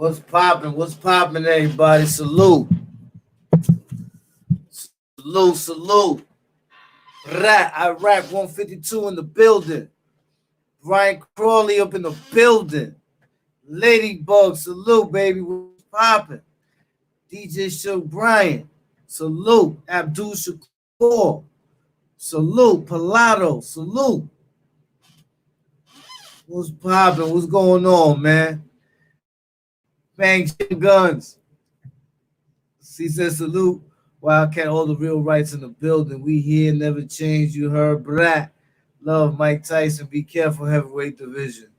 What's poppin'? What's poppin', everybody? Salute. Salute, salute. Iraq 152 in the building. Brian Crawley up in the building. Ladybug, salute, baby. What's poppin'? DJ Show Brian. Salute. Abdul Shakur. Salute. Palato. Salute. What's poppin'? What's going on, man? Bang guns. He says salute. Wildcat, all the real rights in the building. We here, never change. You heard Brat. Love Mike Tyson. Be careful, heavyweight division.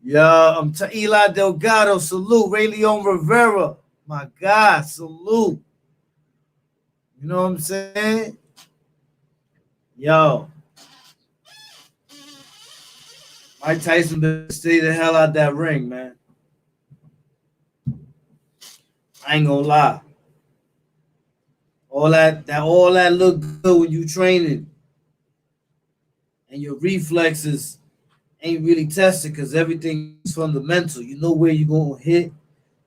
Yeah, I'm Eli Delgado. Salute. Ray Leon Rivera. My God, salute. You know what I'm saying? Yo. Mike Tyson better stay the hell out that ring, man. I ain't gonna lie. All that look good when you training, and your reflexes ain't really tested because everything's fundamental. You know where you're gonna hit.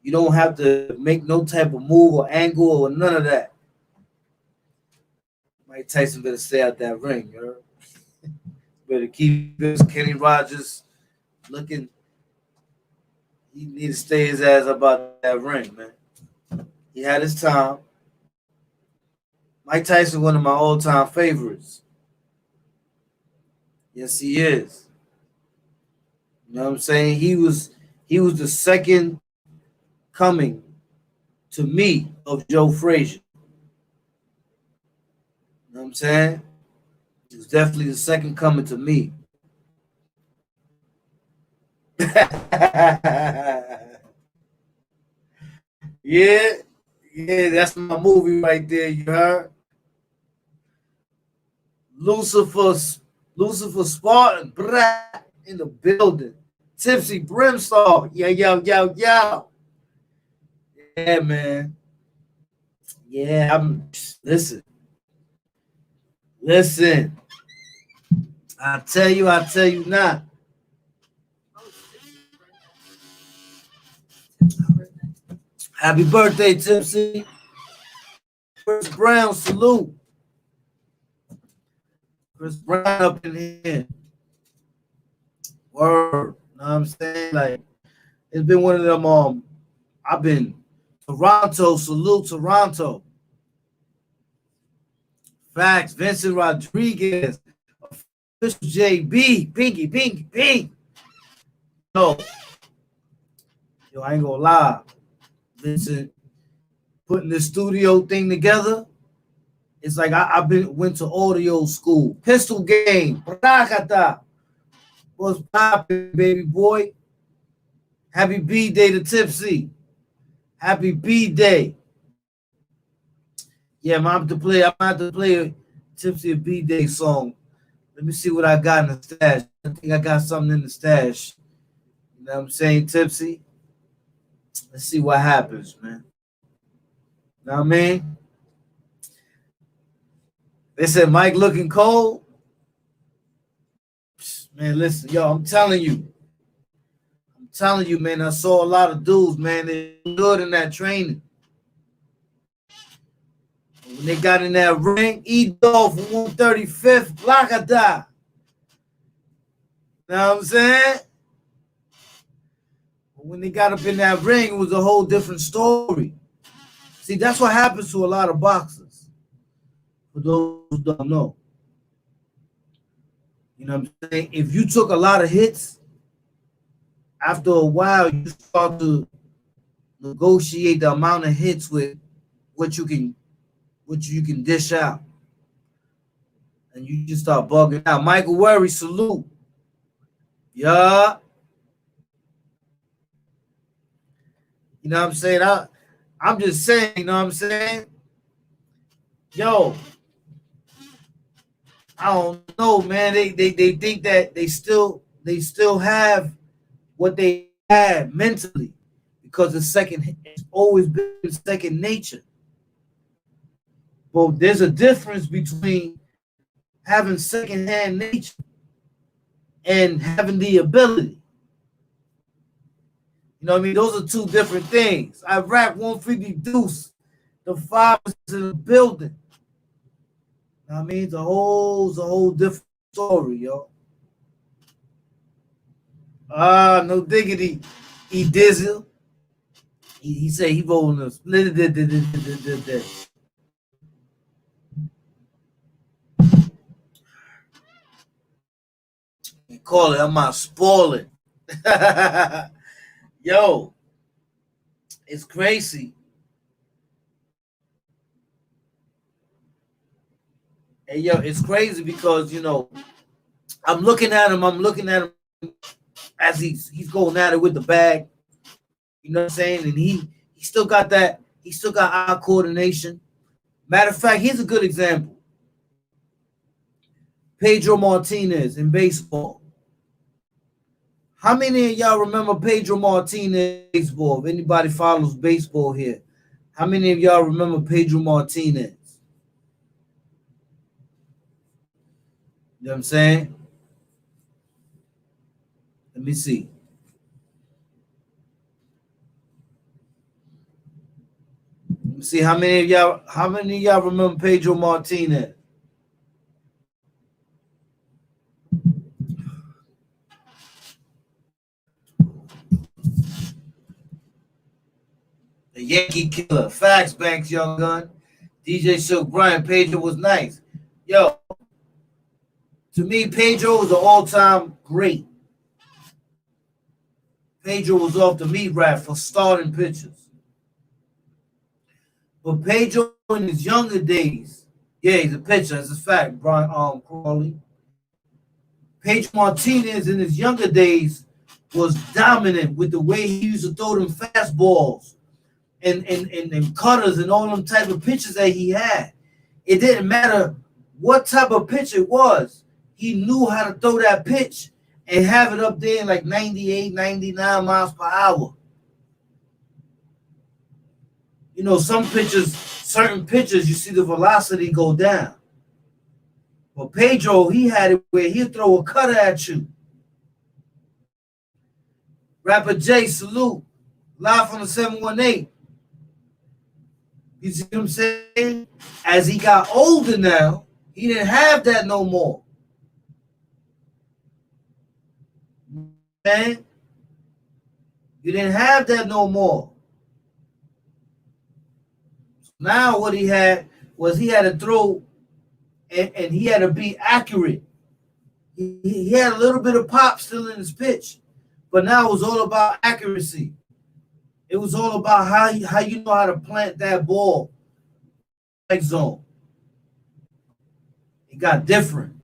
You don't have to make no type of move or angle or none of that. Mike Tyson better stay out that ring, you know? Better keep this Kenny Rogers looking. He need to stay his ass about that ring, man. He had his time. Mike Tyson, one of my all-time favorites. Yes, he is. You know what I'm saying? He was the second coming to me of Joe Frazier. You know what I'm saying? He was definitely the second coming to me. Yeah, that's my movie right there, you heard? Lucifer Spartan, in the building. Tipsy Brimstone, yo. Yeah, man. Yeah, listen. I tell you not. Happy birthday, Tipsy. Chris Brown, salute. Chris Brown up in here. Word. Know what I'm saying? Like, it's been one of them. I've been Toronto, salute Toronto. Facts, Vincent Rodriguez, official JB, Pinky. Yo, I ain't gonna lie. Vincent putting this studio thing together. It's like I went to audio school. Pistol game. What's poppin', baby boy? Happy B-Day to Tipsy. Happy B-Day. Yeah, I'm about to play a Tipsy B-Day song. Let me see what I got in the stash. I think I got something in the stash. You know what I'm saying, Tipsy? Let's see what happens, man. Know what I mean? They said Mike looking cold. Man, listen, yo, I'm telling you, man, I saw a lot of dudes, man, they good in that training. When they got in that ring, E-Dog for 135th, Blacada. You know what I'm saying? When they got up in that ring, it was a whole different story. See, that's what happens to a lot of boxers. For those who don't know. You know what I'm saying? If you took a lot of hits, after a while, you start to negotiate the amount of hits with what you can dish out. And you just start bugging out. Michael Worry, salute. Yeah. You know what I'm saying? I'm just saying, you know what I'm saying? Yo, I don't know, man. They think that they still have what they had mentally because it's always been second nature. But there's a difference between having second-hand nature and having the ability. You know what I mean? Those are two different things. Iraq 150 Deuce. The five is in the building. You know what I mean? It's a whole different story, yo. No diggity. He Dizzle. He said he rolling us. He call it, I'm not spoiling. Yo, it's crazy. Hey, yo, it's crazy because, you know, I'm looking at him as he's going at it with the bag. You know what I'm saying? And he still got eye coordination. Matter of fact, here's a good example. Pedro Martinez in baseball. How many of y'all remember Pedro Martinez in baseball? If anybody follows baseball here, how many of y'all remember Pedro Martinez? You know what I'm saying? Let me see. Let me see how many of y'all remember Pedro Martinez? The Yankee killer. Facts, Banks, Young Gun. DJ Silk, Brian, Pedro was nice. Yo, to me, Pedro was an all-time great. Pedro was off the meat wrap for starting pitchers. But Pedro in his younger days, yeah, he's a pitcher, that's a fact, Brian Crawley. Pedro Martinez in his younger days was dominant with the way he used to throw them fastballs and cutters and all them type of pitches that he had. It didn't matter what type of pitch it was. He knew how to throw that pitch and have it up there in like 98, 99 miles per hour. You know, certain pitches, you see the velocity go down. But Pedro, he had it where he'd throw a cutter at you. Rapper J, salute. Live from the 718. You see what I'm saying? As he got older now, he didn't have that no more. Man, you didn't have that no more. Now what he had was he had to throw and he had to be accurate. He had a little bit of pop still in his pitch, but now it was all about accuracy. It was all about how you know how to plant that ball. Zone. It got different.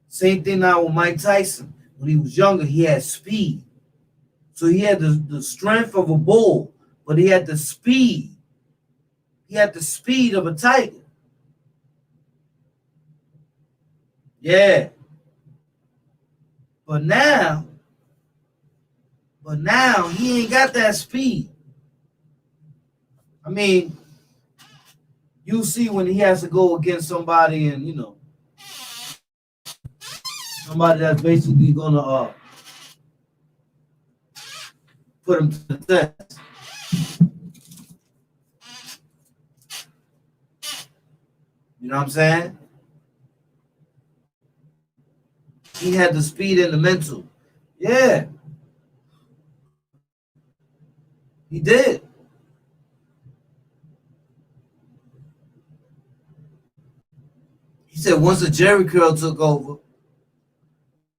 Same thing now with Mike Tyson. When he was younger, he had speed. So he had the strength of a bull, but he had the speed. He had the speed of a tiger. Yeah. But now he ain't got that speed. I mean, you see when he has to go against somebody and, you know, somebody that's basically gonna put him to the test. You know what I'm saying? He had the speed and the mental. Yeah. He did. He said once the Jerry Curl took over,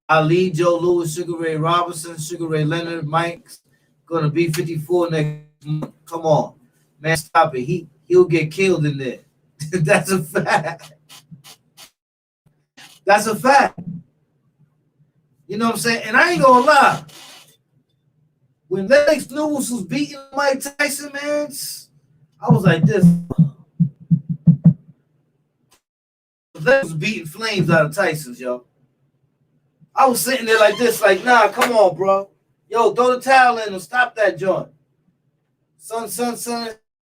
Ali, Joe Louis, Sugar Ray Robinson, Sugar Ray Leonard, Mike's gonna be 54 next month. Come on. Man, stop it. He'll get killed in there. That's a fact. That's a fact. You know what I'm saying? And I ain't gonna lie. When Lennox Lewis was beating Mike Tyson, man, I was like this. Lennox was beating flames out of Tyson's, yo. I was sitting there like this, like, nah, come on, bro. Yo, throw the towel in and stop that joint. Son,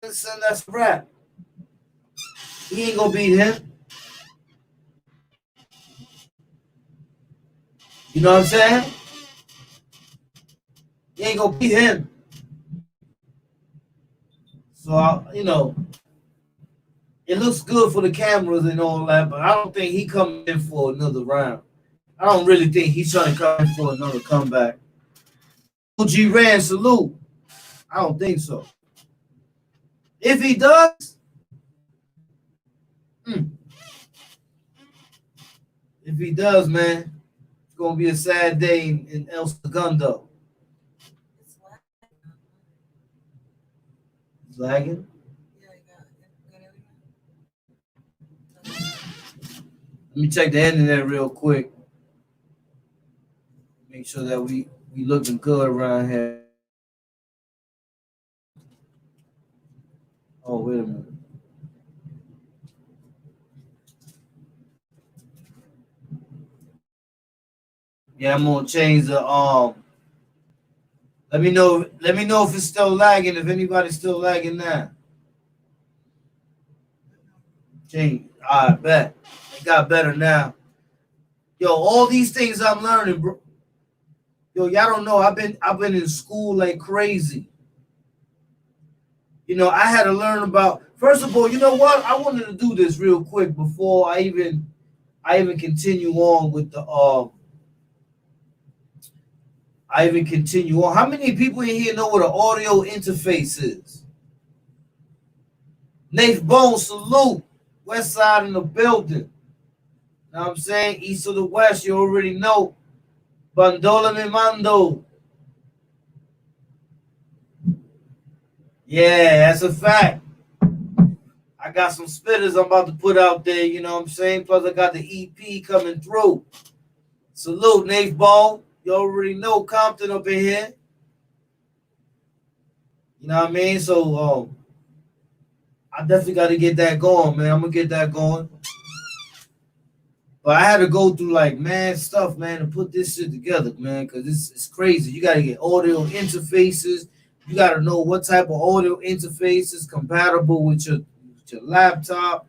that's a rap. He ain't gonna beat him. You know what I'm saying? He ain't gonna beat him. So it looks good for the cameras and all that, but I don't think he coming in for another round. I don't really think he's trying to come in for another comeback. OG Ran, salute. I don't think so. If he does, if he does, man, it's gonna be a sad day in El Segundo. It's lagging. Let me check the internet real quick. Make sure that we looking good around here. Oh, wait a minute. Yeah, I'm gonna change the Let me know if it's still lagging. If anybody's still lagging now. Change. I bet it got better now. Yo, all these things I'm learning, bro. Yo, y'all don't know. I've been in school like crazy. I had to learn about. First of all, you know what? I wanted to do this real quick before I even continue on with the I even continue on. How many people in here know what an audio interface is? Nath Bone, salute. West side in the building. Know what I'm saying? East of the West, you already know. Bandola me mando. Yeah, that's a fact. I got some spitters I'm about to put out there, you know what I'm saying? Plus, I got the EP coming through. Salute, Nath Bone. You already know Compton up in here. You know what I mean? So, I definitely got to get that going, man. I'm going to get that going. But I had to go through like mad stuff, man, to put this shit together, man, because it's crazy. You got to get audio interfaces. You got to know what type of audio interface is compatible with your laptop.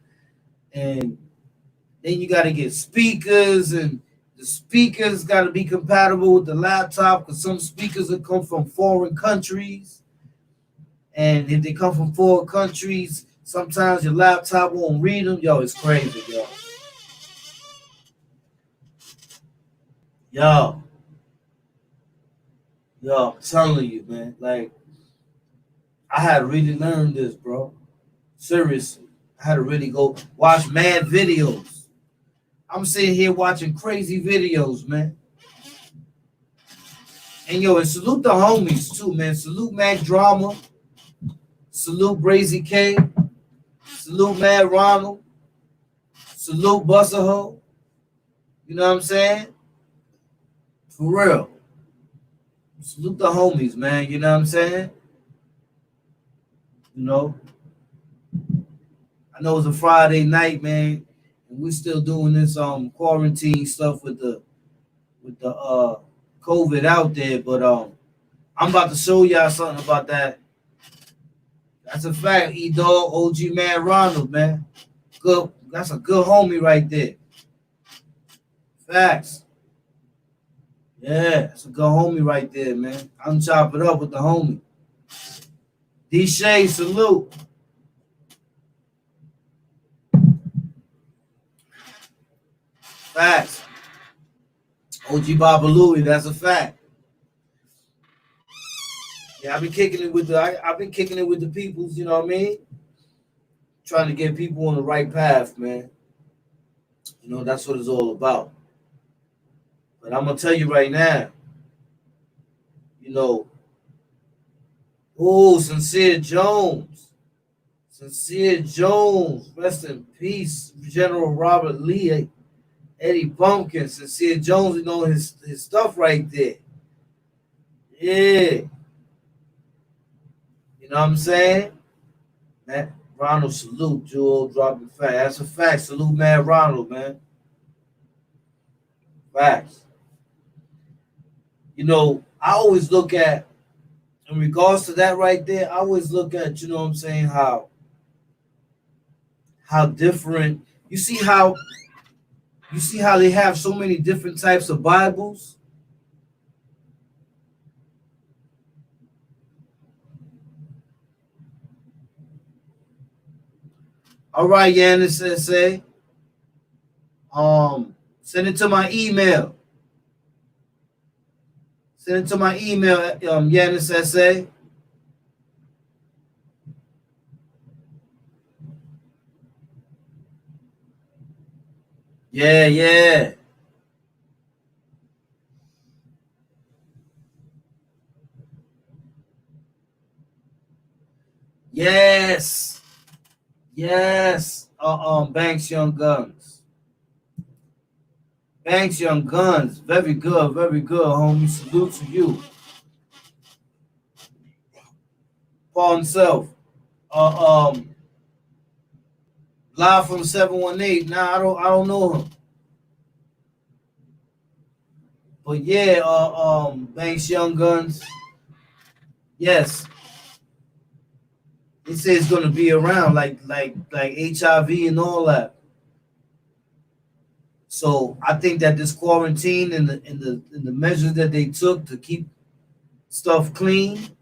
And then you got to get speakers, and the speakers got to be compatible with the laptop, because some speakers will come from foreign countries. And if they come from foreign countries, sometimes your laptop won't read them. Yo, it's crazy, yo. Yo, I'm telling you, man. Like, I had to really learn this, bro. Seriously. I had to really go watch mad videos. I'm sitting here watching crazy videos, man. And and salute the homies too, man. Salute Mac Drama. Salute Brazy K. Salute Mad Ronald. Salute Buster Ho. You know what I'm saying? For real. Salute the homies, man. You know what I'm saying? I know it's a Friday night, man, and we're still doing this quarantine stuff with the COVID out there, but I'm about to show y'all something about that. That's a fact. E-Dog, OG Man Ronald, man. Good. That's a good homie right there. Facts. Yeah, that's a good homie right there, man. I'm chopping it up with the homie. D-Shay, salute. Facts. OG Baba Louie, that's a fact. Yeah, I've been kicking it with the peoples, you know what I mean? Trying to get people on the right path, man. That's what it's all about. But I'm gonna tell you right now, Sincere Jones. Sincere Jones, rest in peace, General Robert Lee, Eddie Pumpkin, Sincere Jones, his stuff right there. Yeah. You know what I'm saying? Matt Ronald, salute, Jewel, dropping fact. That's a fact. Salute, Matt Ronald, man. Facts. I always look at, in regards to that right there, I always look at, you know what I'm saying, how different, you see how they have so many different types of Bibles? All right, Yanis SA. Send it to my email. Send it to my email, Yanis SA. Yeah, yeah. Yes. Yes. Banks Young Guns. Banks Young Guns. Very good, homie. Salute to you. Paul himself. Uh um Live from 718. Nah, I don't know him. But yeah, Banks Young Guns. Yes. He says it's gonna be around like HIV and all that. So I think that this quarantine and the measures that they took to keep stuff clean.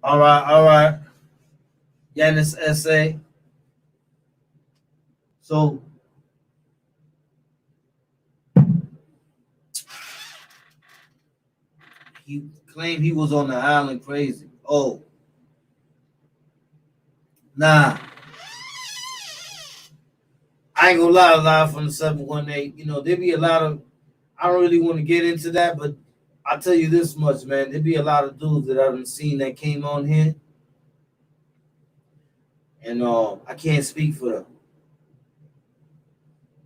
All right, all right. Yanis SA. So he claimed he was on the island crazy. Oh, nah. I ain't gonna lie, live from the 718. There be a lot of I don't really want to get into that, but I'll tell you this much, man. There be a lot of dudes that I haven't seen that came on here, and I can't speak for them.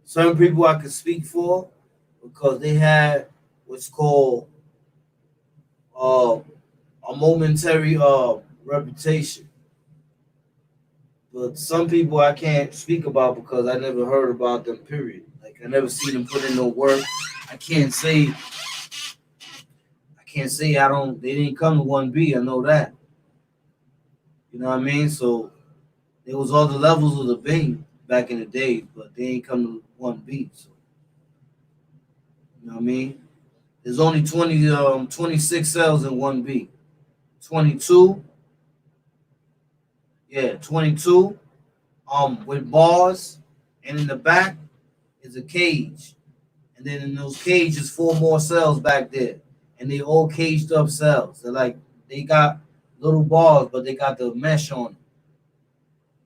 Some people I could speak for because they had what's called uh, a momentary reputation. But some people I can't speak about because I never heard about them. Period. Like I never seen them put in no work. I can't say I can't say I don't. They didn't come to 1B. I know that. You know what I mean? So there was all the levels of the Bing back in the day, but they ain't come to 1B. So you know what I mean? There's only 26 cells in 1B. 22, yeah, 22 with bars, and in the back is a cage. And then in those cages, four more cells back there. And they all caged up cells. They got little bars, but they got the mesh on it.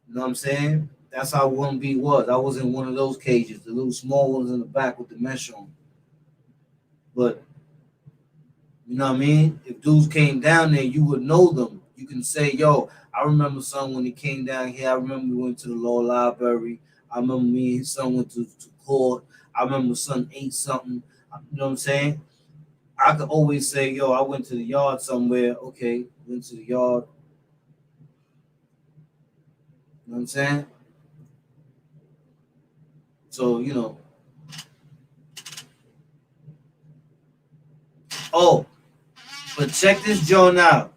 You know what I'm saying? That's how 1B was. I was in one of those cages, the little small ones in the back with the mesh on. But you know what I mean? If dudes came down there, you would know them. You can say, yo, I remember son when he came down here. I remember we went to the law library. I remember me and his son went to court. I remember son ate something. You know what I'm saying? I could always say, yo, I went to the yard somewhere. Okay, went to the yard. You know what I'm saying? So, oh, but check this joint out.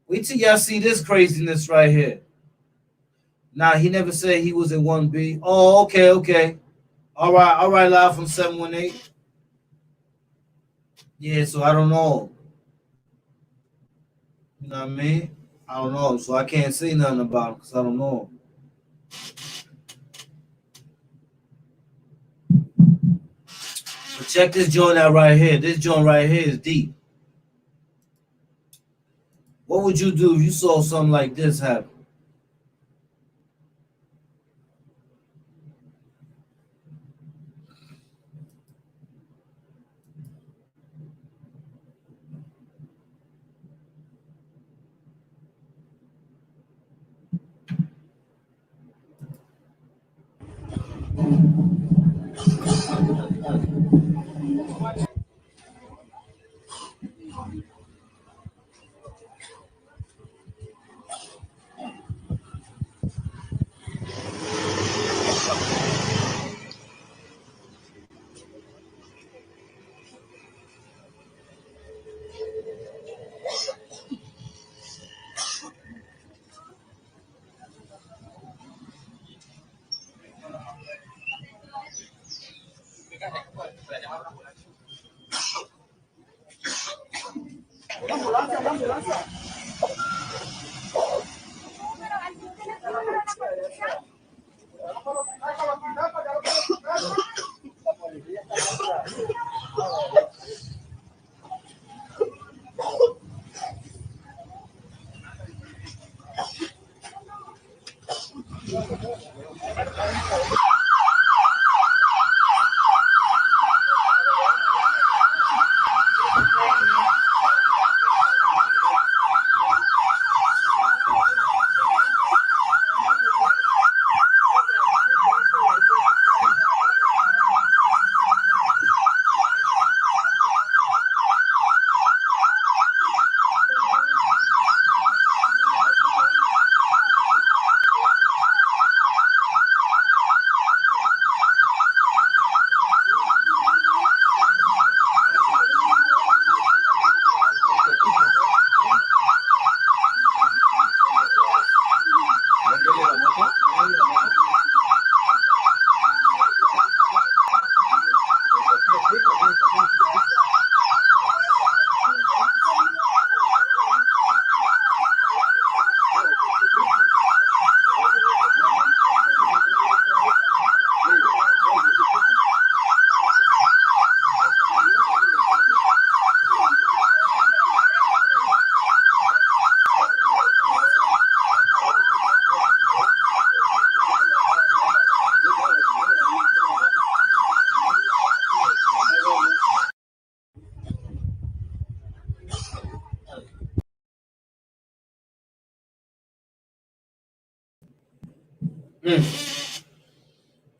Wait till y'all see this craziness right here. Nah, he never said he was in 1B. Oh, okay, okay. All right, live from 718. Yeah, so I don't know. You know what I mean? I don't know. So I can't say nothing about him because I don't know. But check this joint out right here. This joint right here is deep. What would you do if you saw something like this happen?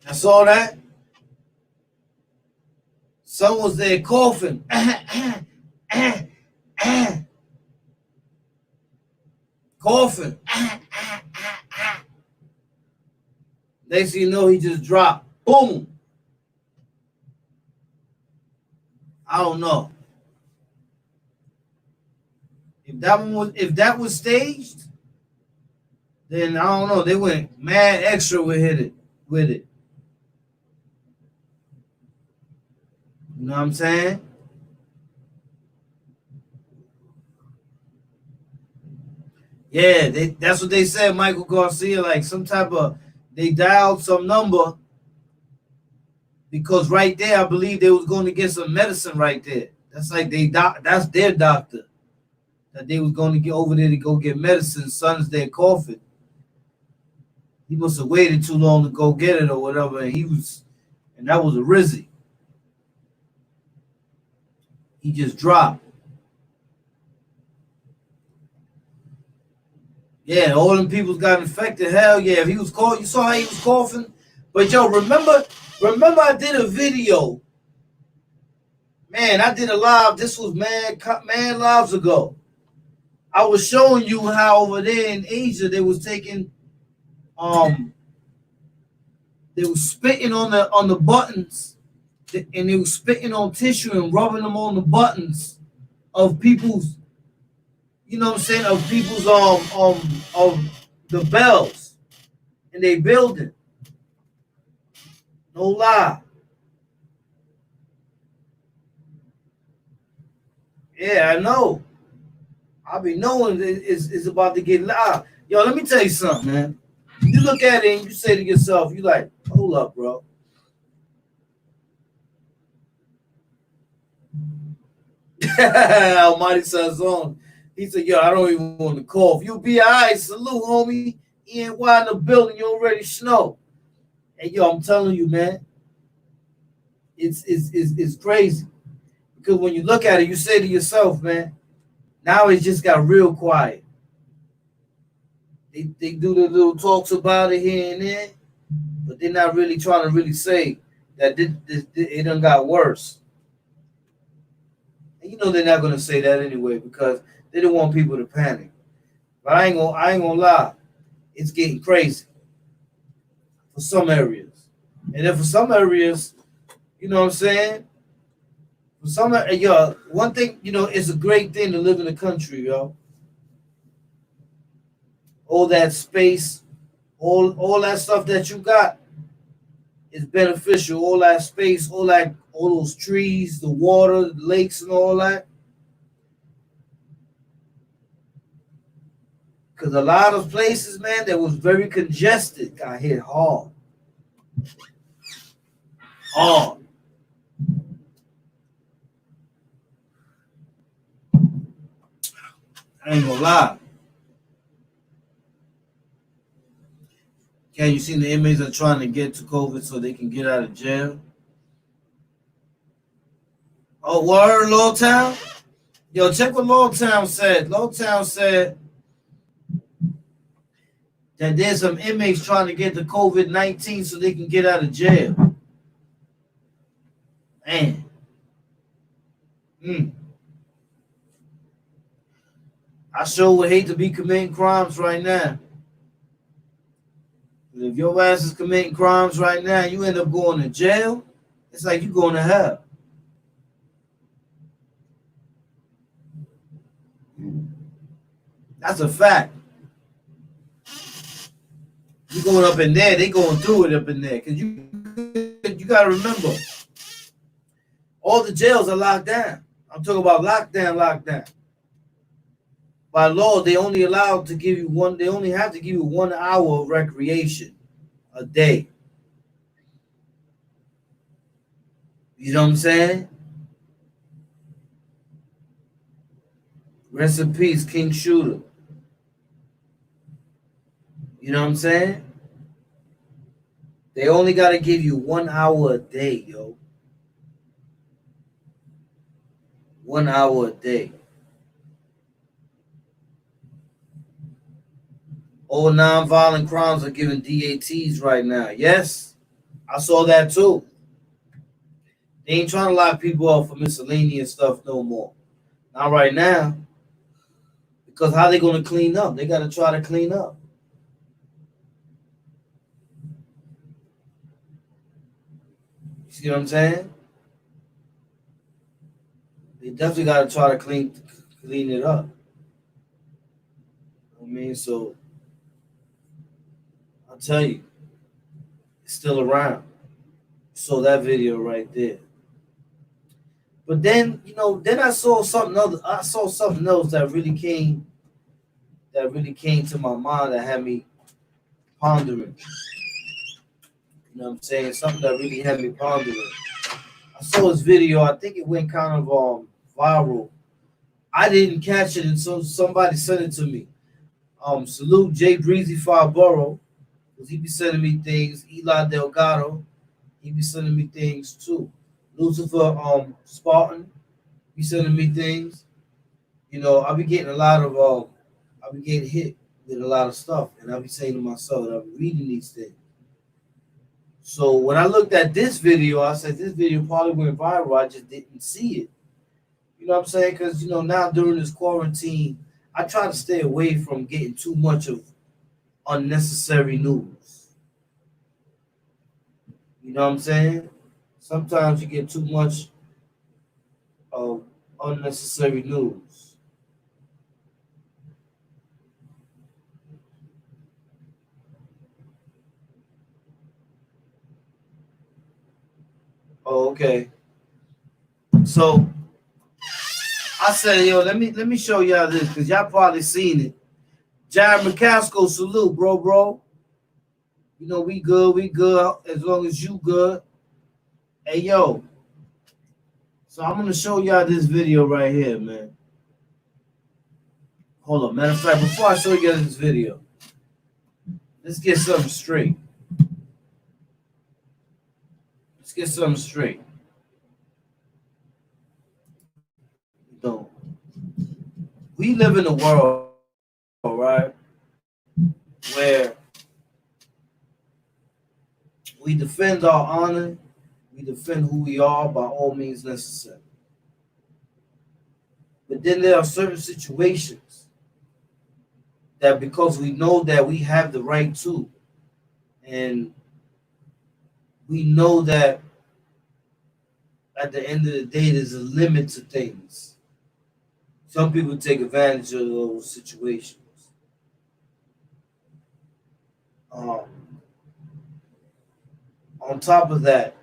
I saw that. Someone's there coughing. Coughing. Next thing you know, he just dropped. Boom. I don't know. If that was staged, then I don't know. They went mad extra with it. You know what I'm saying? Yeah, that's what they said, Michael Garcia, like some type of, they dialed some number because right there, I believe they was going to get some medicine right there. That's like that's their doctor that they was going to get over there to go get medicine. Son's there coughing. He must have waited too long to go get it or whatever, and that was a Rizzy. He just dropped. Yeah, all them people got infected. Hell yeah, if he was coughing, you saw how he was coughing. But yo, remember I did a video. Man, I did a live. This was man lives ago. I was showing you how over there in Asia they was taking, they was spitting on the buttons, and they was spitting on tissue and rubbing them on the buttons of people's, you know what I'm saying, of people's of the bells in their building. No lie. Yeah, I know. I be knowing it's about to get live. Yo, let me tell you something, man. You look at it and you say to yourself, you like, hold up, bro. Almighty Sazon. He said, yo, I don't even want to cough. You'll be all right. Salute, homie. ENY in the building. You already snow. Hey, yo, I'm telling you, man. It's crazy. Because when you look at it, you say to yourself, man, now it just got real quiet. They do the little talks about it here and there, but they're not really trying to really say that it done got worse. And you know they're not gonna say that anyway because they don't want people to panic. But I ain't gonna lie, it's getting crazy for some areas, and then for some areas, you know what I'm saying. For some, yo, one thing, you know, it's a great thing to live in the country, yo. All that space, all that stuff that you got is beneficial. All that space, all those trees, the water, the lakes, and all that. Because a lot of places, man, that was very congested got hit hard. Hard. I ain't gonna lie. Can you see the inmates are trying to get to COVID so they can get out of jail? Oh, word, Lowtown? Yo, check what Lowtown said. Lowtown said that there's some inmates trying to get the COVID-19 so they can get out of jail. Man. I sure would hate to be committing crimes right now. If your ass is committing crimes right now, you end up going to jail, it's like you going to hell. That's a fact. You going up in there, they going through it up in there. Because you got to remember, all the jails are locked down. I'm talking about lockdown. By law, they only allowed to give you one, they only have to give you 1 hour of recreation a day. You know what I'm saying? Rest in peace, King Shooter. You know what I'm saying? They only got to give you 1 hour a day, yo. 1 hour a day. All nonviolent crimes are giving DATs right now. Yes, I saw that too. They ain't trying to lock people up for miscellaneous stuff no more. Not right now. Because how they going to clean up? They got to try to clean up. You see what I'm saying? They definitely got to try to clean it up. I mean, so I'll tell you, it's still around. So that video right there. But then, then I saw something else. I saw something else that really came to my mind that had me pondering. You know what I'm saying? Something that really had me pondering. I saw this video. I think it went kind of viral. I didn't catch it, and so somebody sent it to me. Salute Jay Breezy Farborough, because he be sending me things. Eli Delgado, he be sending me things too. Lucifer Spartan, be sending me things. I be getting a lot of I be getting hit with a lot of stuff, and I be saying to myself, I be reading these things. So when I looked at this video, I said this video probably went viral. I just didn't see it. You know what I'm saying? Because now during this quarantine, I try to stay away from getting too much of unnecessary news. You know what I'm saying? Sometimes you get too much of unnecessary news. Oh, okay. So I said, yo, let me show y'all this because y'all probably seen it. Jared McCaskill, salute, bro. We good as long as you good. Hey, yo. So I'm gonna show y'all this video right here, man. Hold on. Matter of fact, before I show you this video, let's get something straight. We live in a world, right, where we defend our honor, we defend who we are by all means necessary. But then there are certain situations that because we know that we have the right to, and we know that at the end of the day, there's a limit to things. Some people take advantage of those situations. On top of that,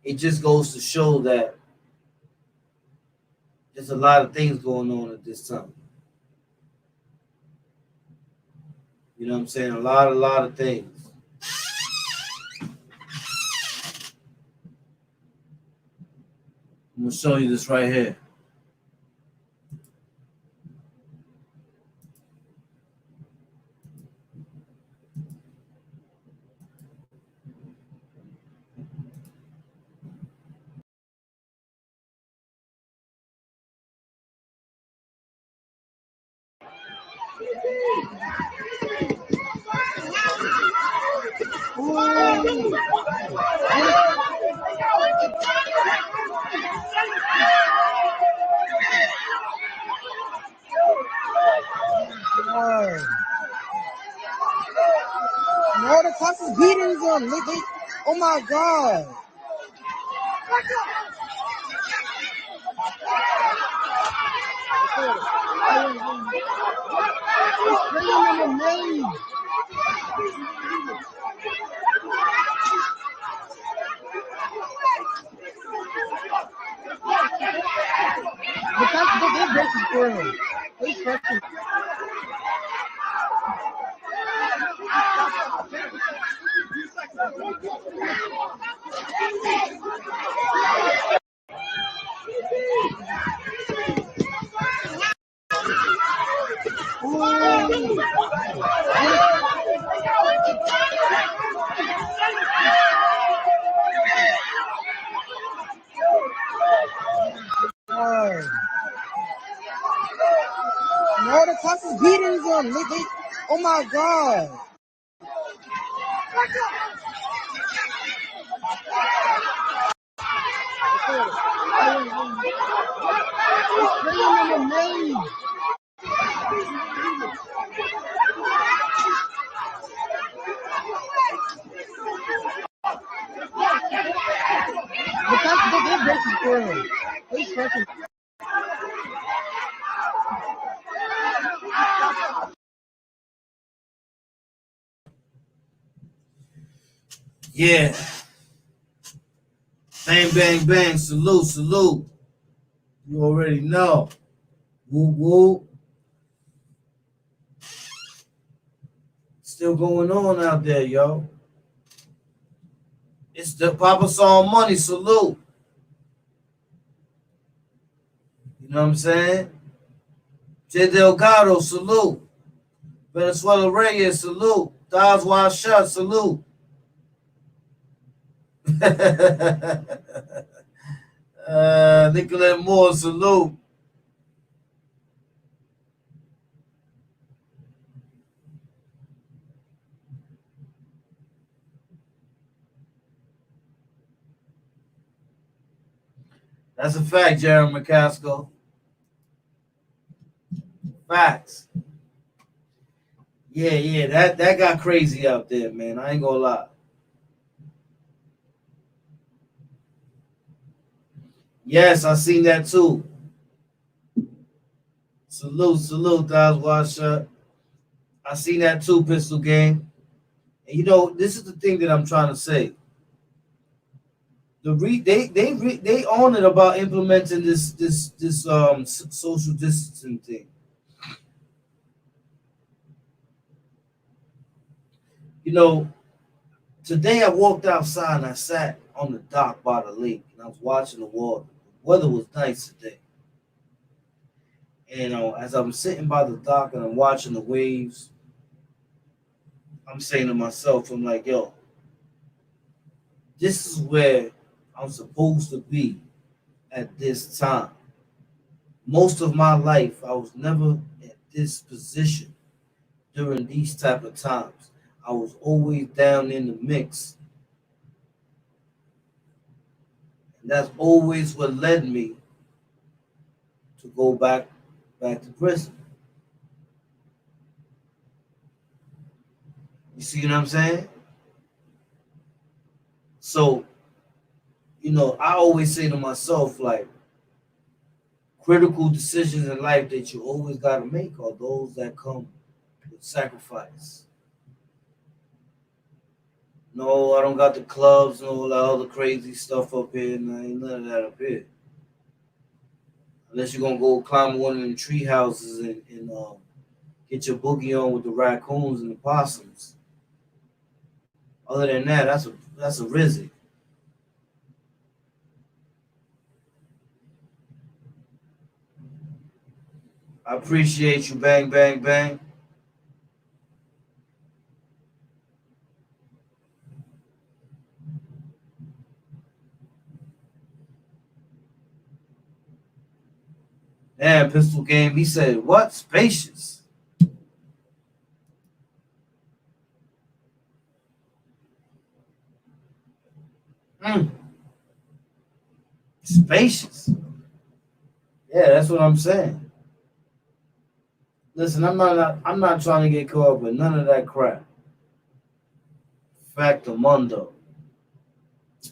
it just goes to show that there's a lot of things going on at this time. You know what I'm saying? A lot of things. I'm gonna show you this right here. No, the cops is beating them. Oh my God. It's spraying in the name. The cops, they're breaking for him. They pressing. No, the cops is beating them. Oh my God. It's spraying in the name. The cops, they're breaking for him. They pressing. Yeah. Bang, bang, bang. Salute, salute. You already know. Woo, woo. Still going on out there, yo. It's the Papa Song Money. Salute. You know what I'm saying? J Delgado. Salute. Venezuela Reyes. Salute. Dodge Wild Shot. Salute. Nicolette Moore. Salute. That's a fact, Jeremy McCaskill. Facts. Yeah, that got crazy out there, man. I ain't gonna lie. Yes, I seen that too. Salute, Dodge Wild Shot. I seen that too, Pistol Game. And you know, this is the thing that I'm trying to say. They own it about implementing this social distancing thing. You know, today I walked outside and I sat on the dock by the lake and I was watching the water. The weather was nice today. And as I'm sitting by the dock and I'm watching the waves, I'm saying to myself, I'm like, yo, this is where I'm supposed to be at this time. Most of my life, I was never at this position during these type of times. I was always down in the mix. And that's always what led me to go back to prison. You see what I'm saying? So, you know, I always say to myself, like, critical decisions in life that you always got to make are those that come with sacrifice. No, I don't got the clubs and all that other crazy stuff up here. And ain't none of that up here. Unless you're gonna go climb one of them tree houses and Get your boogie on with the raccoons and the possums. Other than that, that's a Rizzy. I appreciate you, bang, bang, bang. Damn, Pistol Game. He said, what? Spacious. Mm, spacious. Yeah, that's what I'm saying. Listen, I'm not trying to get caught up with none of that crap. Facto mundo.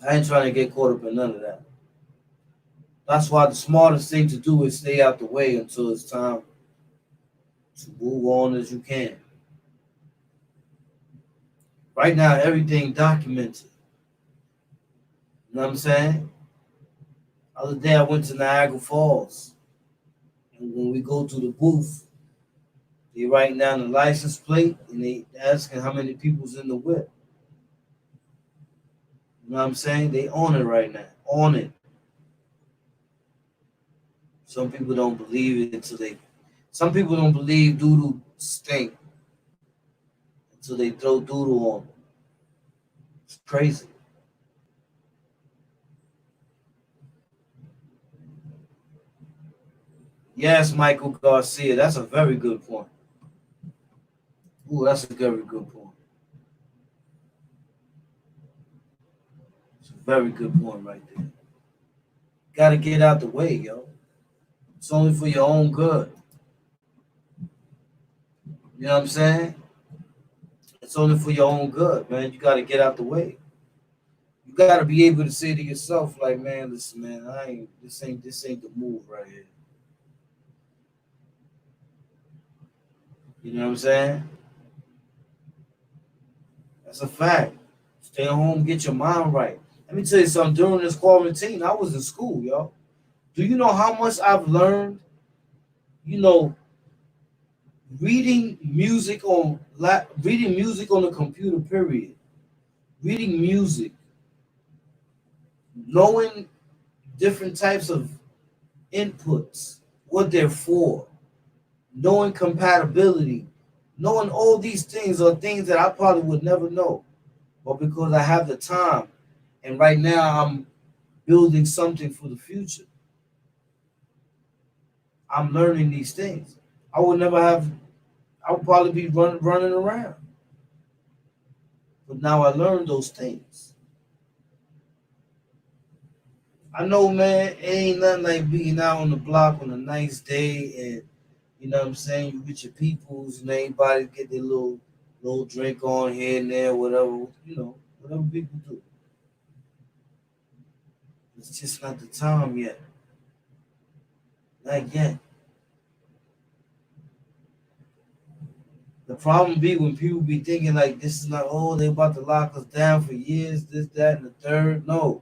I ain't trying to get caught up in none of that. That's why the smartest thing to do is stay out the way until it's time to move on as you can. Right now, everything documented. You know what I'm saying? Other day, I went to Niagara Falls, and when we go to the booth, they writing down the license plate and they asking how many people's in the whip. You know what I'm saying? They on it right now. On it. Some people don't believe it until they. Some people don't believe doodle stink until they throw doodle on them. It's crazy. Yes, Michael Garcia. That's a very good point. Ooh, that's a very good point. It's a very good point right there. Got to get out the way, yo. It's only for your own good. You know what I'm saying? It's only for your own good, man. You got to get out the way. You got to be able to say to yourself, like, man, listen, man, I ain't this ain't the move right here. You know what I'm saying? That's a fact. Stay home, get your mind right. Let me tell you something. During this quarantine, I was in school, yo. Do you know how much I've learned? You know, reading music on the computer. Period. Reading music, knowing different types of inputs, what they're for, knowing compatibility, knowing all these things are things that I probably would never know, but because I have the time, and right now I'm building something for the future. I'm learning these things. I would never have. I would probably be running around. But now I learned those things. I know, man, it ain't nothing like being out on the block on a nice day and you know what I'm saying, you with your peoples and everybody get their little drink on here and there, whatever, whatever people do. It's just not the time yet. Not yet. The problem be when people be thinking like this is not they about to lock us down for years, this, that, and the third. No.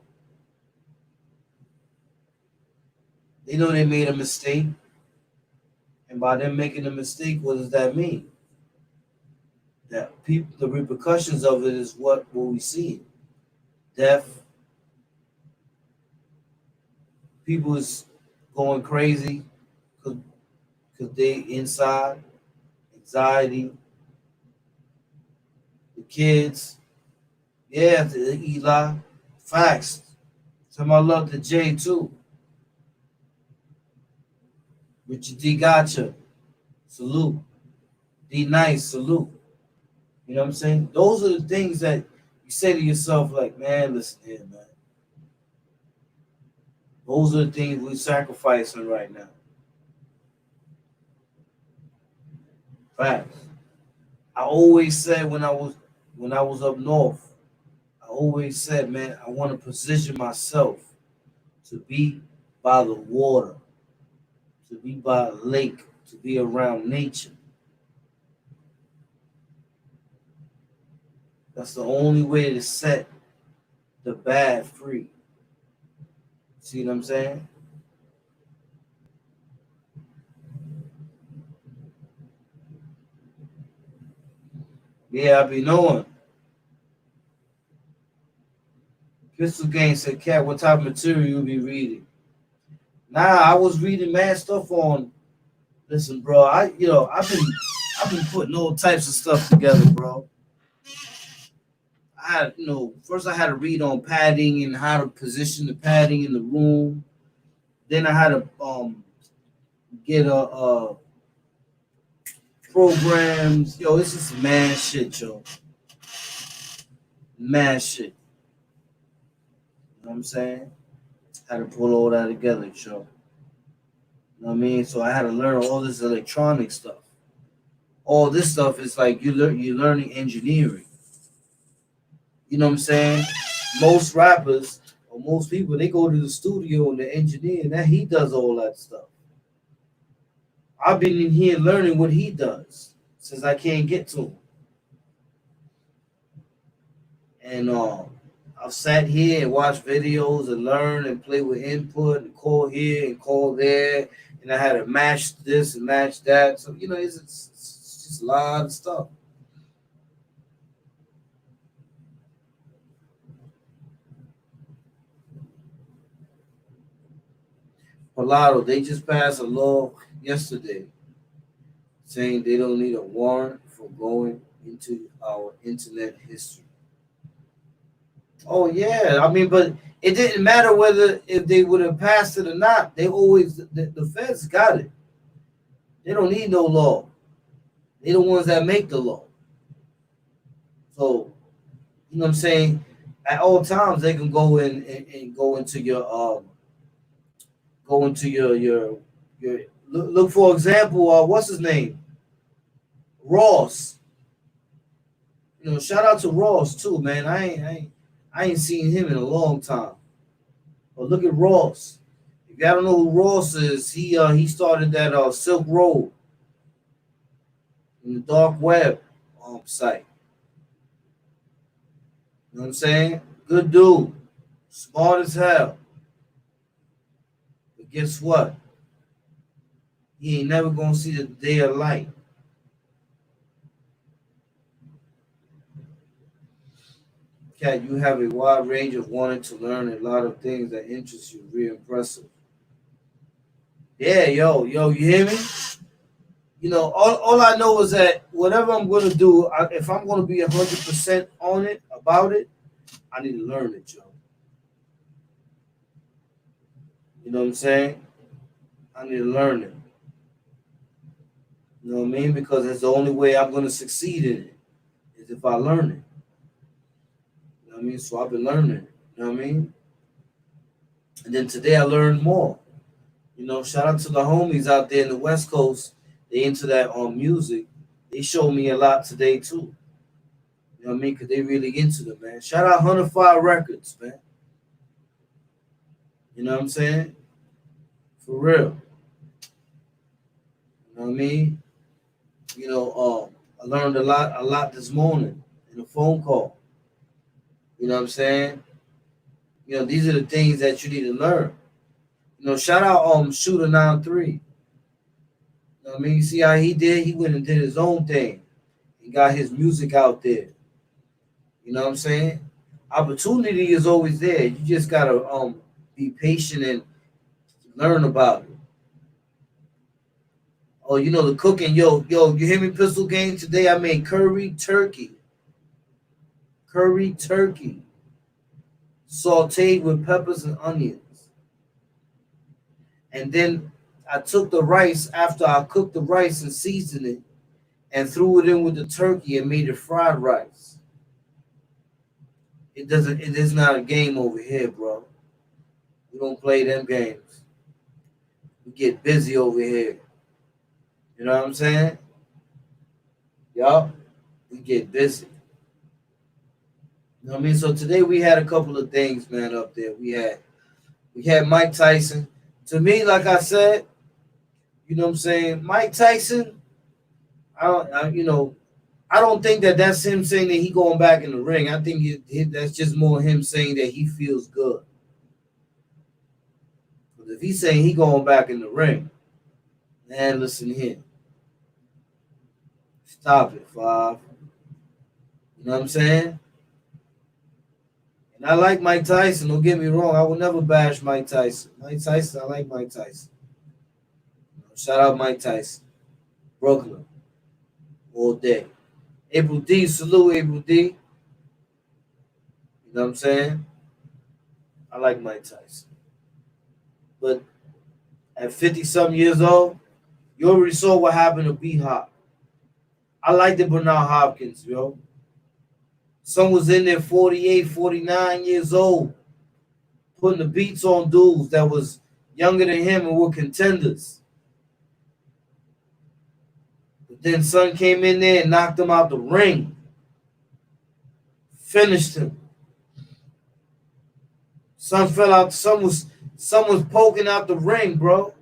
They know they made a mistake. And by them making a mistake, what does that mean? That people the repercussions of it is what we see. Death, people is going crazy because they inside, anxiety, the kids, yeah, the Eli, facts. Some I love the J too. Richard D. Gotcha, salute. D. Nice, salute. You know what I'm saying? Those are the things that you say to yourself, like, man, listen here, man. Those are the things we're sacrificing right now. Facts. I always said when I was up north, I always said, man, I want to position myself to be by the water, to be by a lake, to be around nature. That's the only way to set the bad free. See what I'm saying? Yeah, I be knowing. Pistol Game said, Cat, what type of material you be reading? Nah, I was reading mad stuff on. Listen, bro, I've been putting all types of stuff together, bro. First I had to read on padding and how to position the padding in the room. Then I had to get a programs. Yo, it's just mad shit, yo. Mad shit. You know what I'm saying? Had to pull all that together, yo. You know what I mean? So I had to learn all this electronic stuff. All this stuff is like you're learning engineering. You know what I'm saying? Most rappers or most people they go to the studio and the engineer and that he does all that stuff. I've been in here learning what he does since I can't get to him. And I've sat here and watched videos and learn and play with input and call here and call there. And I had to match this and match that. So, it's just a lot of stuff. Palado, they just passed a law yesterday saying they don't need a warrant for going into our internet history. Oh yeah, I mean, but it didn't matter whether if they would have passed it or not. They always the feds got it. They don't need no law. They the ones that make the law. So you know what I'm saying. At all times, they can go in and go into your look for example. What's his name? Ross. Shout out to Ross too, man. I ain't seen him in a long time. But look at Ross. If y'all don't know who Ross is, he started that Silk Road in the dark web site. You know what I'm saying? Good dude, smart as hell. But guess what? He ain't never gonna see the day of light. Cat, you have a wide range of wanting to learn a lot of things that interest you. Really impressive. Yeah, yo, you hear me? All I know is that whatever I'm gonna do, if I'm gonna be 100% on it about it, I need to learn it, yo. You know what I'm saying? I need to learn it. You know what I mean? Because it's the only way I'm gonna succeed in it is if I learn it. You know what I mean? So I've been learning it. You know what I mean? And then today I learned more. Shout out to the homies out there in the West Coast. They into that music. They showed me a lot today too. You know what I mean? Because they really into it, man. Shout out 105 Records, man. You know what I'm saying? For real. You know what I mean? I learned a lot this morning in a phone call. You know what I'm saying? These are the things that you need to learn. Shout out Shooter 93. You know what I mean? You see how he did? He went and did his own thing. He got his music out there. You know what I'm saying? Opportunity is always there. You just gotta be patient and learn about it. Oh, the cooking. Yo, you hear me, Pistol Game? Today I made curry turkey. Curry turkey. Sauteed with peppers and onions. And then I took the rice after I cooked the rice and seasoned it and threw it in with the turkey and made it fried rice. It is not a game over here, bro. We don't play them games. We get busy over here. You know what I'm saying? Yup. We get busy. You know what I mean? So today we had a couple of things, man, up there. We had Mike Tyson. To me, like I said, you know what I'm saying? Mike Tyson, I don't think that that's him saying that he going back in the ring. I think that's just more him saying that he feels good. Because if he's saying he going back in the ring, man, listen here. Stop it, Five. You know what I'm saying? And I like Mike Tyson. Don't get me wrong. I will never bash Mike Tyson. Mike Tyson, I like Mike Tyson. Shout out Mike Tyson. Brooklyn. All day. April D. Salute April D. You know what I'm saying? I like Mike Tyson. But at 50-something years old, you already saw what happened to B Hop. I like the Bernard Hopkins, yo. Son was in there 48, 49 years old, putting the beats on dudes that was younger than him and were contenders. But then Son came in there and knocked him out the ring. Finished him. Son fell out. Son was poking out the ring, bro.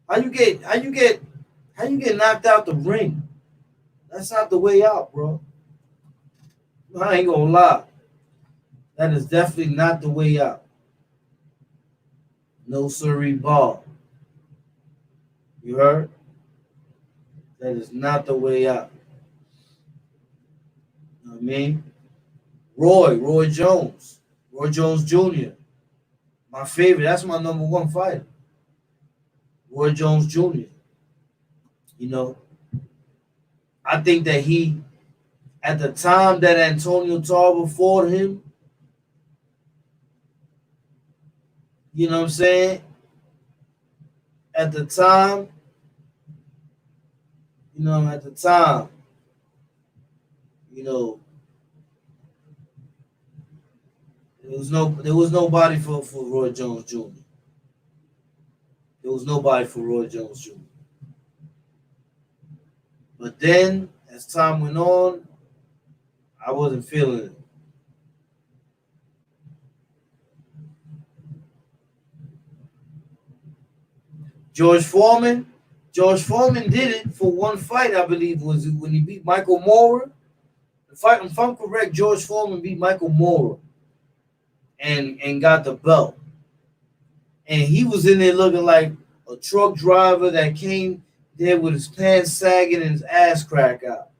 How you get knocked out the ring? That's not the way out, bro. I ain't gonna lie. That is definitely not the way out. No siree ball. You heard? That is not the way out. You know what I mean? Roy Jones Jr. My favorite. That's my number one fighter. Roy Jones Jr. You know, I think that he, at the time that Antonio Tarver fought him, you know what I'm saying? At the time, you know, there was nobody for Roy Jones Jr. There was nobody for Roy Jones Jr. But then, as time went on, I wasn't feeling it. George Foreman did it for one fight, I believe, was it when he beat Michael Moorer. If I'm correct, George Foreman beat Michael Moorer and got the belt. And he was in there looking like a truck driver that came there with his pants sagging and his ass crack out.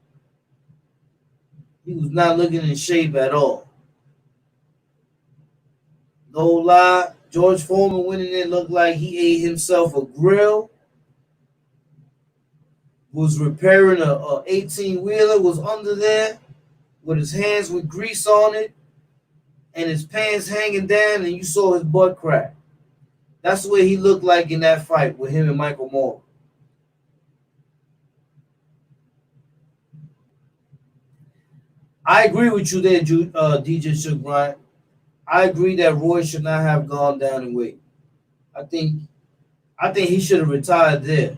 He was not looking in shape at all. No lie, George Foreman went in there, looked like he ate himself a grill, was repairing a 18-wheeler, was under there with his hands with grease on it and his pants hanging down, and you saw his butt crack. That's the way he looked like in that fight with him and Michael Moore. I agree with you there, DJ Shook Bryant. I agree that Roy should not have gone down in weight. I think he should have retired there.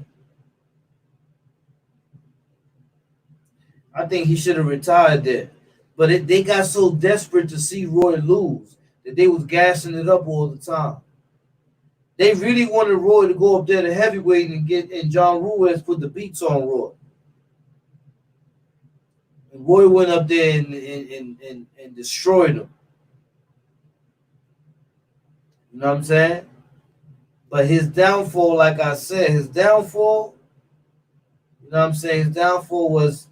I think he should have retired there. But they got so desperate to see Roy lose that they was gassing it up all the time. They really wanted Roy to go up there to heavyweight and John Ruiz put the beats on Roy. And Roy went up there and destroyed him. You know what I'm saying? But his downfall, like I said, you know what I'm saying? His downfall was,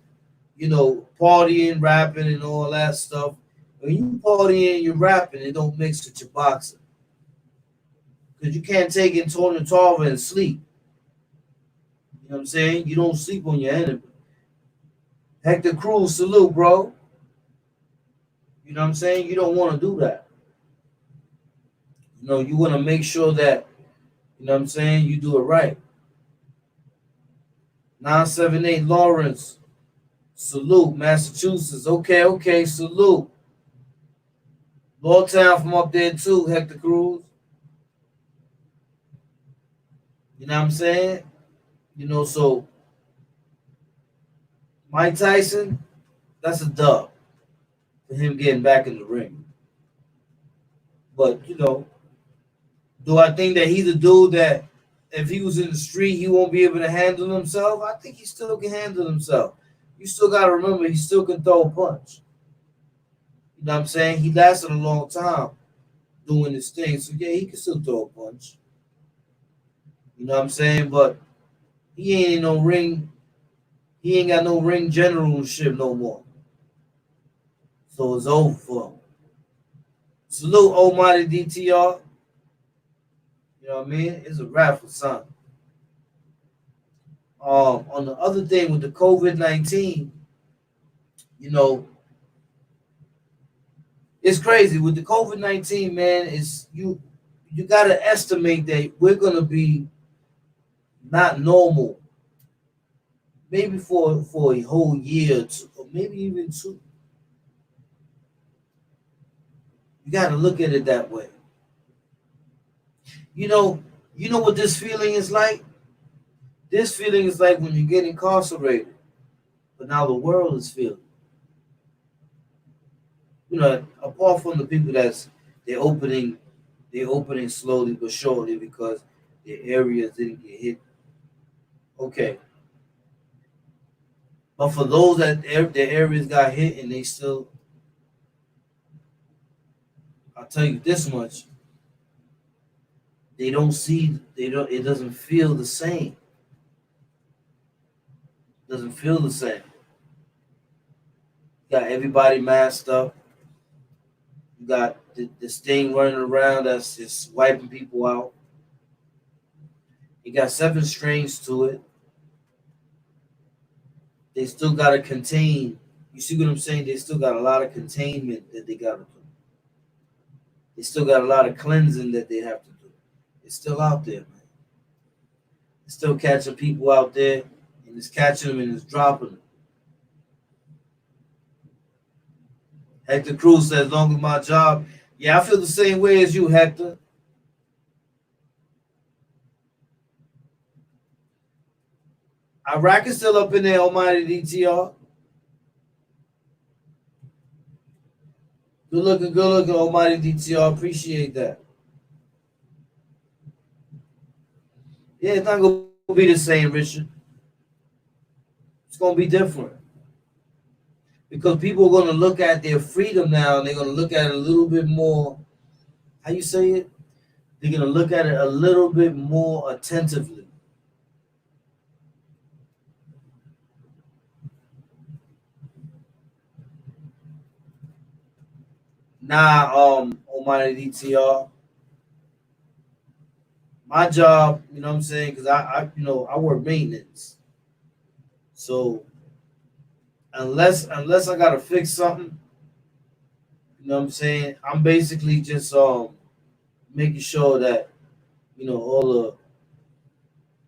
partying, rapping, and all that stuff. When you partying, you're rapping, it don't mix with your boxing. Because you can't take Antonio Tarver and sleep. You know what I'm saying? You don't sleep on your enemy. Hector Cruz, salute, bro. You know what I'm saying? You don't want to do that. You want to make sure that, you know what I'm saying, you do it right. 978 Lawrence, salute, Massachusetts. Okay, salute. Lawtown from up there too, Hector Cruz. You know what I'm saying? So Mike Tyson, that's a dub for him getting back in the ring. But, do I think that he's a dude that if he was in the street, he won't be able to handle himself? I think he still can handle himself. You still got to remember, he still can throw a punch. You know what I'm saying? He lasted a long time doing this thing. So, yeah, he can still throw a punch. You know what I'm saying? But he ain't in no ring. He ain't got no ring generalship no more. So it's over for him. Salute Almighty DTR. You know what I mean? It's a wrap for son. On the other thing with the COVID-19, you know, it's crazy with the COVID-19, man. It's you gotta estimate that we're gonna be not normal, maybe for a whole year or two, or maybe even two. You gotta look at it that way. You know, you know what this feeling is like? This feeling is like when you get incarcerated, but now the world is feeling. You know, apart from the people they're opening, they're opening slowly but surely because their areas didn't get hit. Okay, but for those that their areas got hit and they still, I'll tell you this much: they don't see, they don't. It doesn't feel the same. Doesn't feel the same. You got everybody masked up. You got this thing running around that's just wiping people out. You got seven strains to it. They still got to contain. You see what I'm saying? They still got a lot of containment that they got to do. They still got a lot of cleansing that they have to do. It's still out there, man. It's still catching people out there, and it's catching them and it's dropping them. Hector Cruz says, as long as my job. Yeah, I feel the same way as you, Hector. Iraq is still up in there, Almighty DTR. Good looking, Almighty DTR. Appreciate that. Yeah, it's not going to be the same, Richard. It's going to be different. Because people are going to look at their freedom now and they're going to look at it a little bit more. How you say it? They're going to look at it a little bit more attentively. Nah, Almighty DTR. My job, you know what I'm saying? Because I work maintenance. So unless I gotta fix something, you know what I'm saying? I'm basically just making sure that, all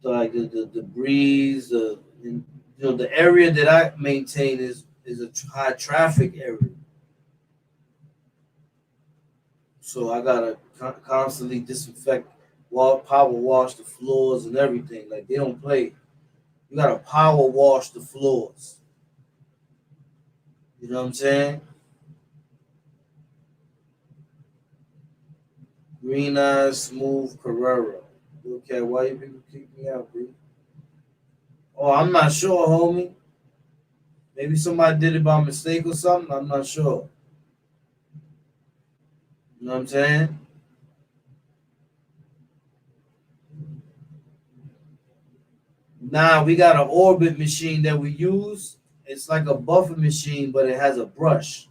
the debris, the area that I maintain is a high traffic area. So I gotta constantly disinfect, power wash the floors and everything. Like they don't play. You gotta power wash the floors. You know what I'm saying? Green Eyes Smooth Carrera. Okay, why you people kick me out, bro? Oh, I'm not sure, homie. Maybe somebody did it by mistake or something. I'm not sure. You know what I'm saying? Nah, we got an orbit machine that we use. It's like a buffer machine, but it has a brush.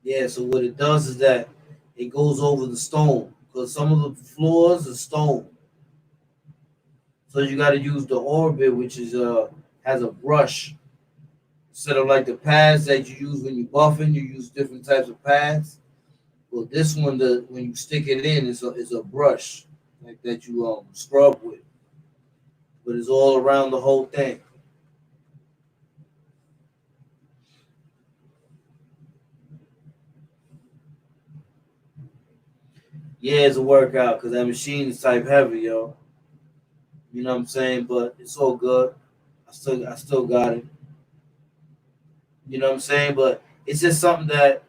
Yeah, so what it does is that it goes over the stone because some of the floors are stone. So you got to use the orbit, which is has a brush instead of like the pads that you use when you buffing. You use different types of pads. Well, this one, when you stick it in, is a brush like that you scrub with, but it's all around the whole thing. Yeah, it's a workout because that machine is type heavy, yo. You know what I'm saying? But it's all good. I still got it. You know what I'm saying? But it's just something that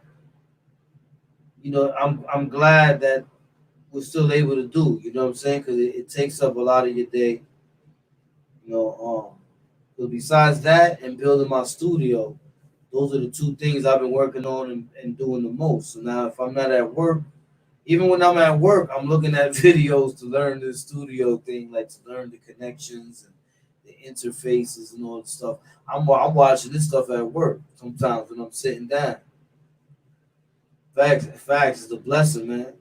I'm glad that we're still able to do. You know what I'm saying? Because it takes up a lot of your day. You know, but besides that and building my studio, those are the two things I've been working on and doing the most. So now, if I'm not at work, even when I'm at work, I'm looking at videos to learn the studio thing, like to learn the connections and the interfaces and all the stuff. I'm watching this stuff at work sometimes when I'm sitting down. Facts is a blessing, man.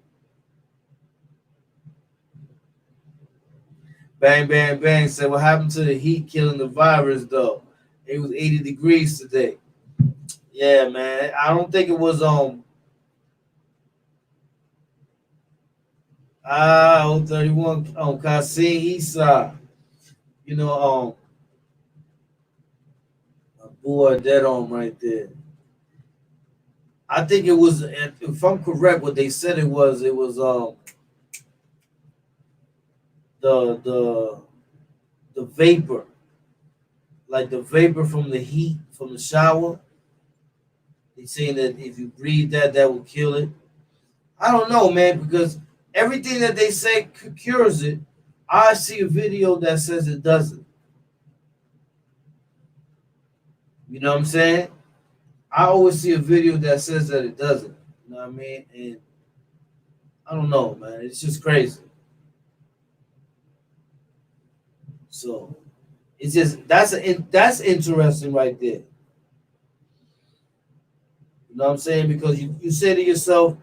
Bang, bang, bang. Said, what happened to the heat killing the virus, though? It was 80 degrees today. Yeah, man. I don't think it was 031 Kasim Isa. You know, my boy dead on right there. I think it was, if I'm correct, what they said it was the vapor, like the vapor from the heat from the shower. They saying that if you breathe that will kill it. I don't know, man, because everything that they say cures it, I see a video that says it doesn't. You know what I'm saying? I always see a video that says that it doesn't. You know what I mean? And I don't know, man. It's just crazy. So it's just that's interesting right there. You know what I'm saying? Because you say to yourself,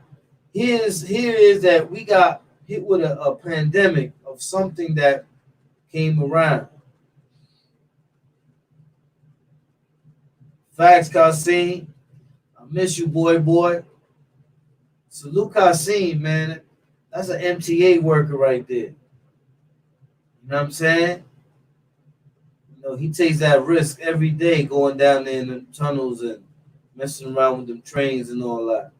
here is that we got hit with a pandemic of something that came around. Facts, Kasim. I miss you, boy. Salute Kasim, man. That's an MTA worker right there. You know what I'm saying? You know, he takes that risk every day going down there in the tunnels and messing around with them trains and all that.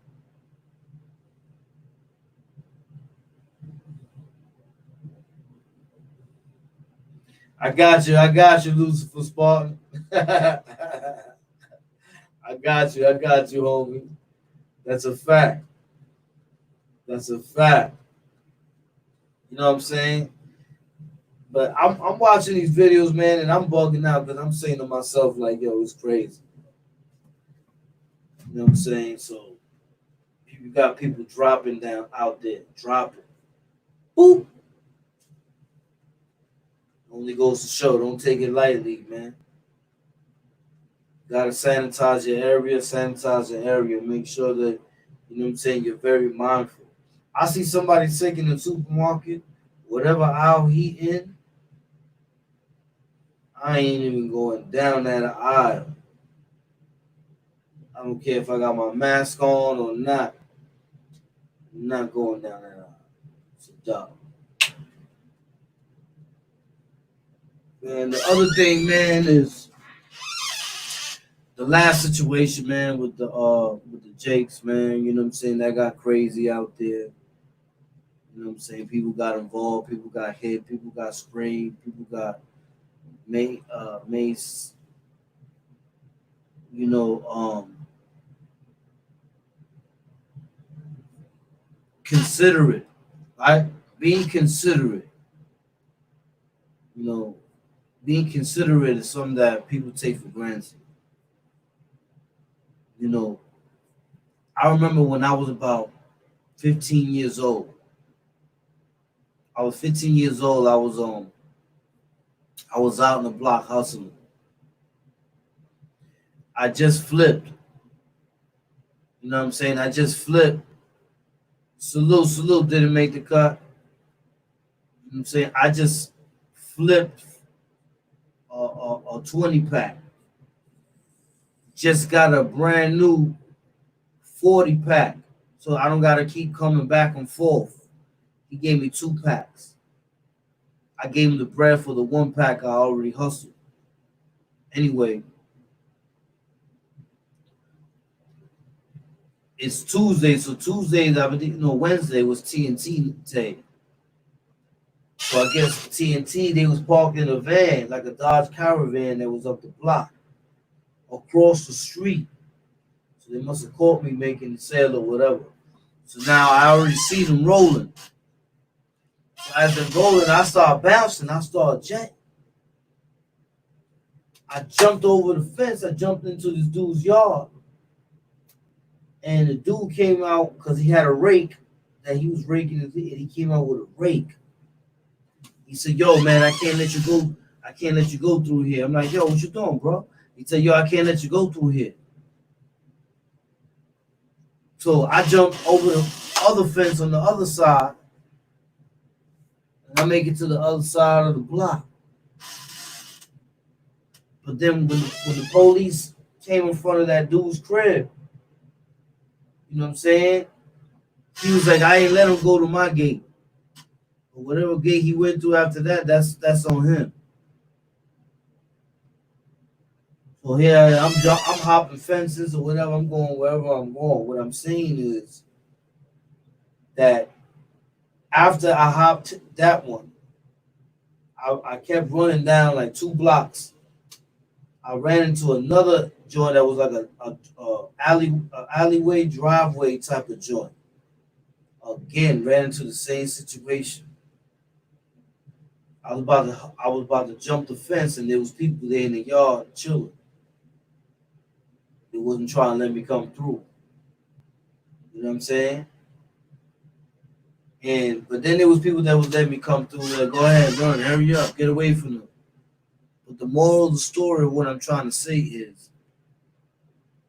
I got you, Lucifer Spartan. I got you, homie. That's a fact. That's a fact. You know what I'm saying? But I'm watching these videos, man, and I'm bugging out because I'm saying to myself, like, yo, it's crazy. You know what I'm saying? So you got people dropping down out there, dropping. Boop. Only goes to show, don't take it lightly, man. Gotta sanitize your area, make sure that, you know what I'm saying, you're very mindful. I see somebody sick in the supermarket, whatever aisle he in, I ain't even going down that aisle. I don't care if I got my mask on or not. I'm not going down that aisle. It's a dog. And the other thing, man, is the last situation, man, with the Jakes, man. You know what I'm saying? That got crazy out there. You know what I'm saying? People got involved. People got hit. People got sprayed. People got mace. You know, considerate, right? Being considerate. You know, being considerate is something that people take for granted. You know, I remember when I was about 15 years old. I was 15 years old. I was out in the block hustling. I just flipped. You know what I'm saying? I just flipped. Salute didn't make the cut. You know what I'm saying? I just flipped a 20 pack. Just got a brand new 40 pack. So I don't gotta keep coming back and forth. He gave me 2 packs. I gave him the bread for the 1 pack I already hustled. Anyway, it's Tuesday, so Tuesdays, Wednesday was TNT day. So I guess TNT, they was parked in a van, like a Dodge Caravan that was up the block, across the street. So they must have caught me making the sale or whatever. So now I already see them rolling. So as they're rolling, I start bouncing, I start jetting. I jumped over the fence, I jumped into this dude's yard. And the dude came out because he had a rake that he was raking his head. He came out with a rake. He said, yo, man, I can't let you go. I can't let you go through here. I'm like, yo, what you doing, bro? He said, yo, I can't let you go through here. So I jump over the other fence on the other side, and I make it to the other side of the block. But then when the police came in front of that dude's crib, you know what I'm saying? He was like, I ain't let him go to my gate. But whatever gate he went through after that, that's on him. So here I'm hopping fences or whatever. I'm going wherever I'm going. What I'm saying is that after I hopped that one, I kept running down like 2 blocks. I ran into another joint that was like a alleyway driveway type of joint. Again, ran into the same situation. I was about to jump the fence, and there was people there in the yard chilling. They wasn't trying to let me come through. You know what I'm saying? And but then there was people that was letting me come through. Like, go ahead, run, hurry up, get away from them. But the moral of the story of what I'm trying to say is,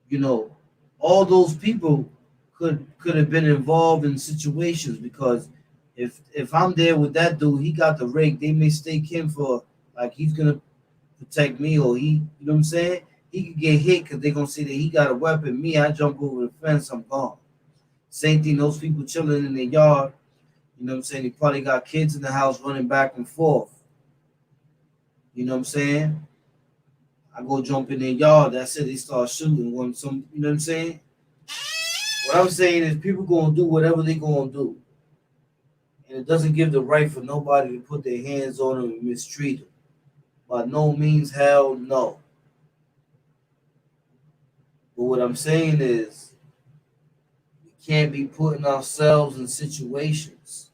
you know, all those people could have been involved in situations because if I'm there with that dude, he got the rake. They mistake him for like he's gonna protect me or he, you know what I'm saying? He could get hit because they're gonna say that he got a weapon. Me, I jump over the fence, I'm gone. Same thing, those people chilling in their yard, you know what I'm saying? They probably got kids in the house running back and forth. You know what I'm saying? I go jump in their yard, that's it, they start shooting when some, you know what I'm saying? What I'm saying is people gonna do whatever they gonna do. And it doesn't give the right for nobody to put their hands on them and mistreat them. By no means, hell no. But what I'm saying is we can't be putting ourselves in situations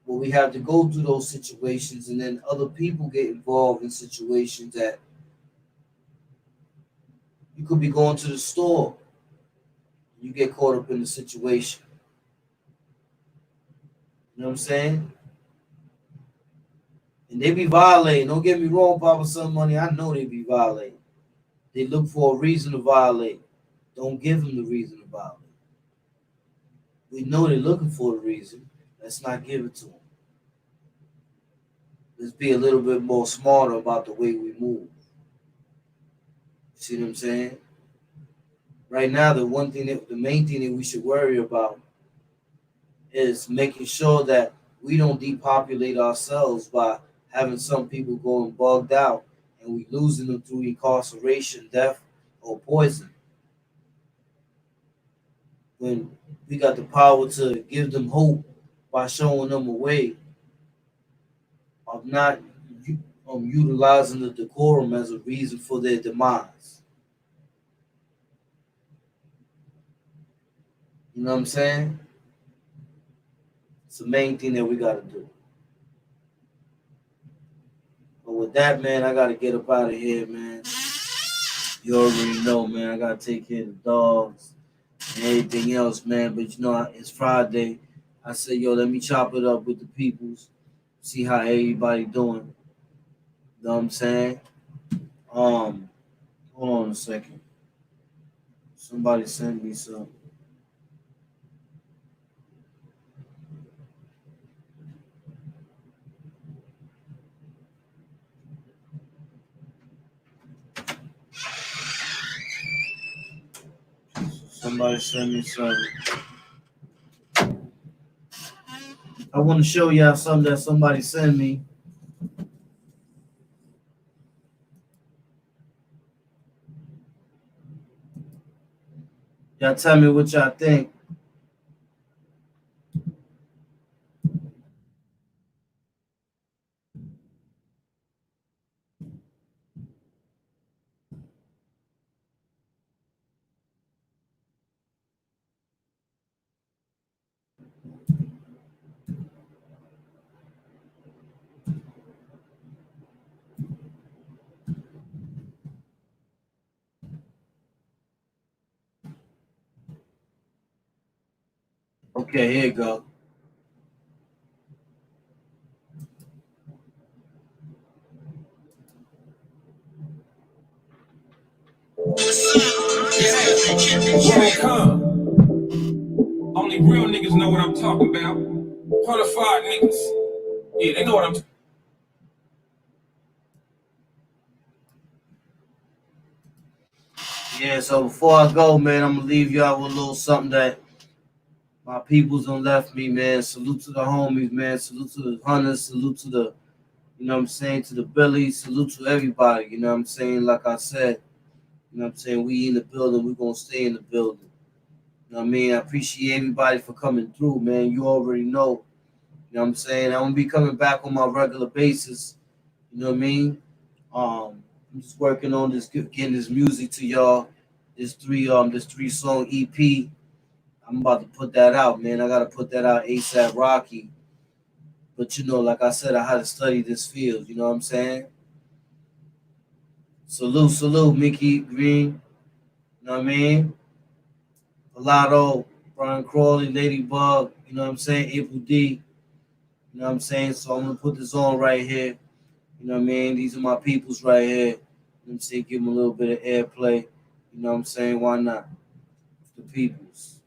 where we have to go through those situations and then other people get involved in situations that you could be going to the store. You get caught up in the situation. You know what I'm saying? And they be violating. Don't get me wrong, Papa Son Money. I know they be violating. They look for a reason to violate. Don't give them the reason to violate. We know they're looking for a reason. Let's not give it to them. Let's be a little bit more smarter about the way we move. See what I'm saying? Right now, the main thing that we should worry about is making sure that we don't depopulate ourselves by having some people going bugged out and we losing them through incarceration, death, or poison. When we got the power to give them hope by showing them a way of not utilizing the decorum as a reason for their demise. You know what I'm saying? It's the main thing that we got to do. But with that, man, I got to get up out of here, man. You already know, man. I got to take care of the dogs and everything else, man. But you know, it's Friday. I said, yo, let me chop it up with the peoples, see how everybody doing. You know what I'm saying? Hold on a second. Somebody send me some. Somebody send me some. I want to show y'all something that somebody sent me. Y'all tell me what y'all think. Okay, here you go. Here it come. Only real niggas know what I'm talking about. Qualified niggas. Yeah, they know what I'm talking about. Yeah, so before I go, man, I'm gonna leave y'all with a little something that my peoples done left me, man. Salute to the homies, man. Salute to the hunters. Salute to the, you know what I'm saying, to the Billies. Salute to everybody, you know what I'm saying? Like I said, you know what I'm saying? We in the building. We gonna stay in the building. You know what I mean? I appreciate everybody for coming through, man. You already know. You know what I'm saying? I'm gonna be coming back on my regular basis. You know what I mean? I'm just working on this, getting this music to y'all. This three song EP. I'm about to put that out, man. I gotta put that out ASAP Rocky. But you know, like I said, I had to study this field. You know what I'm saying? Salute, salute, Mickey Green. You know what I mean? Pilato, Brian Crawley, Ladybug. You know what I'm saying? April D. You know what I'm saying? So I'm gonna put this on right here. You know what I mean? These are my peoples right here. You know what I'm saying? Give them a little bit of airplay. You know what I'm saying? Why not? The peoples.